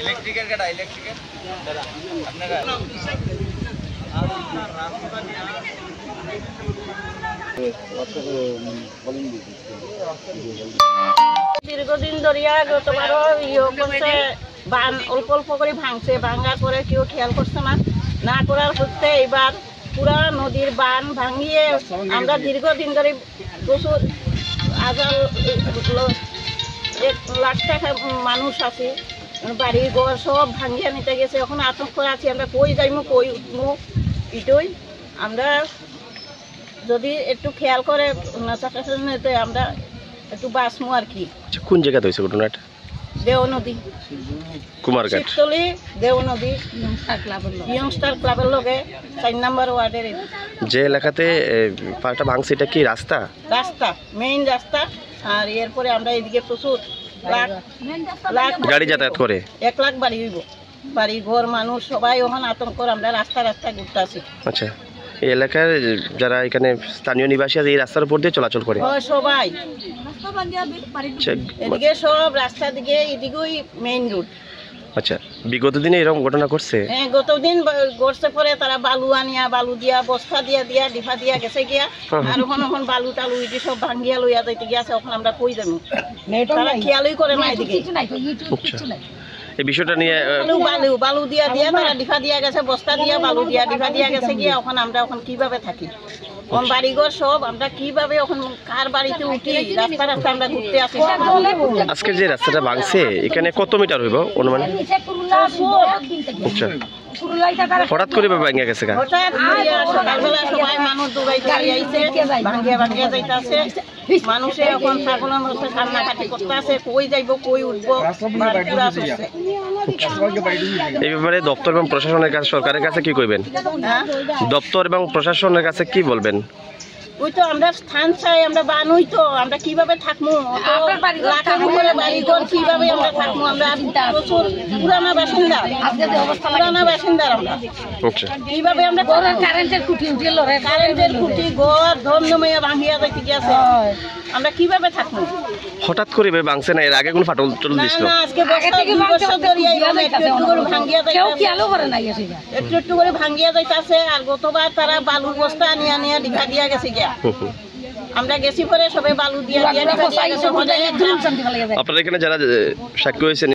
ইলেকট্রিকের কাটা ইলেকট্রিকের দাদা আপনারা দীর্ঘদিন ধরিয়া গতবারও করছে বান অল্প অল্প করে ভাঙছে, ভাঙার পরে কেউ খেয়াল করছে না করার করতে এবার পুরা নদীর বান ভাঙিয়ে আমরা দীর্ঘদিন ধরে প্রচুর 1 লাখ টাকা মানুষ আছে, বাড়ি ঘর সব ভাঙিয়ে নিতে গেছে। এখন আতঙ্ক আছি আমরা, কই যাইমু কই উঠমু, এটাই আমরা যদি একটু খেয়াল করে আমরা একটু বাঁচমু আর কি। কোন জায়গাতে হয়েছে ঘটনাটা? দেও নদী, কুমারঘাট, শিবতলি দেও নদী, ইয়ংস্টার ক্লাবের লগে 4 নম্বর ওয়ার্ডের। যে এলাকাতে পাটা ভাঙছে এটা কি রাস্তা? রাস্তা, মেইন রাস্তা। আর এরপরে আমরা এদিকে প্রচুর লাখ গাড়ি যাতায়াত করে, 1 লাখ বাড়ি হইব, বাড়ি ঘর মানুষ সবাই ওখানে আতঙ্ক, আমরা রাস্তা ঘুরতে আসি। আচ্ছা, এই এলাকার যারা এখানে স্থানীয় নিবাসী আছে এই রাস্তার উপর দিয়ে চলাচল করে সবাই, এদিকে সব রাস্তা দিকে, এদিকেই মেইন রোড। আচ্ছা, বিগত দিনে এরকম ঘটনা ঘটছে? হ্যাঁ, গতদিন ঘটছে, পরে তারা বালু আনিয়া, বালু দিয়া, বস্তা দিয়া ডিফা দিয়া গেছে গিয়া, আর এখন বালু টালু এটি সব ভাঙ্গিয়া লইয়া যাইতে গিয়েছে। এখন আমরা কই যাবো, তারা খেয়ালই করে না এদিকে। এই বিষয়টা নিয়ে বালু দিয়া তারা ডিফা দিয়া গেছে, বস্তা দিয়া বালু দিয়া ডিফা দিয়া গেছে গিয়া। এখন আমরা কিভাবে থাকি, বাড়িঘর সব আমরা কিভাবে এখন কার বাড়িতে উঠি, রাস্তা আমরা ঘুরতে আসি। আজকে যে রাস্তাটা ভাঙছে এখানে কত মিটার হইব অনুমান? আচ্ছা, হঠাৎ করে ভাঙিয়া গেছে? সকালবেলা সবাই মানুষ দৌড়াইতে আইছে, ভাঙ্গিয়া যাইতেছে। মানুষে এখন ছাগলের মধ্যে কান্নাকাটি করতে আছে, কই যাইব কই উঠবো। এই ব্যাপারে দপ্তর এবং প্রশাসনের কাছে, সরকারের কাছে কি কইবেন? দপ্তর এবং প্রশাসনের কাছে কি বলবেন? ওই তো আমরা স্থান চাই, আমরা বানুই তো, আমরা কিভাবে থাকবো, বাড়িঘর কিভাবে আমরা থাকবো। আমরা প্রচুর পুরানা বাসিন্দা আমরা, কিভাবে আমরা কারেন্টের খুঁটি ঘর ধমধমিয়া ভাঙিয়া যাইতে গেছে, আমরা কিভাবে থাকবো। হঠাৎ করে ভাঙছে না? এর আগে কোন ফাটল চলে দিছিল? আজকে একটু করে ভাঙ্গিয়া যাইতেছে। আর গতবার তারা বালুর বস্তা আনিয়া ডিফা দিয়া গেছে গিয়া, আমরা গেছি পরে সবাই বালু দিয়া ডিফা দিয়া গেছে। আপনারা এখানে যারা সাক্ষী হয়েছেন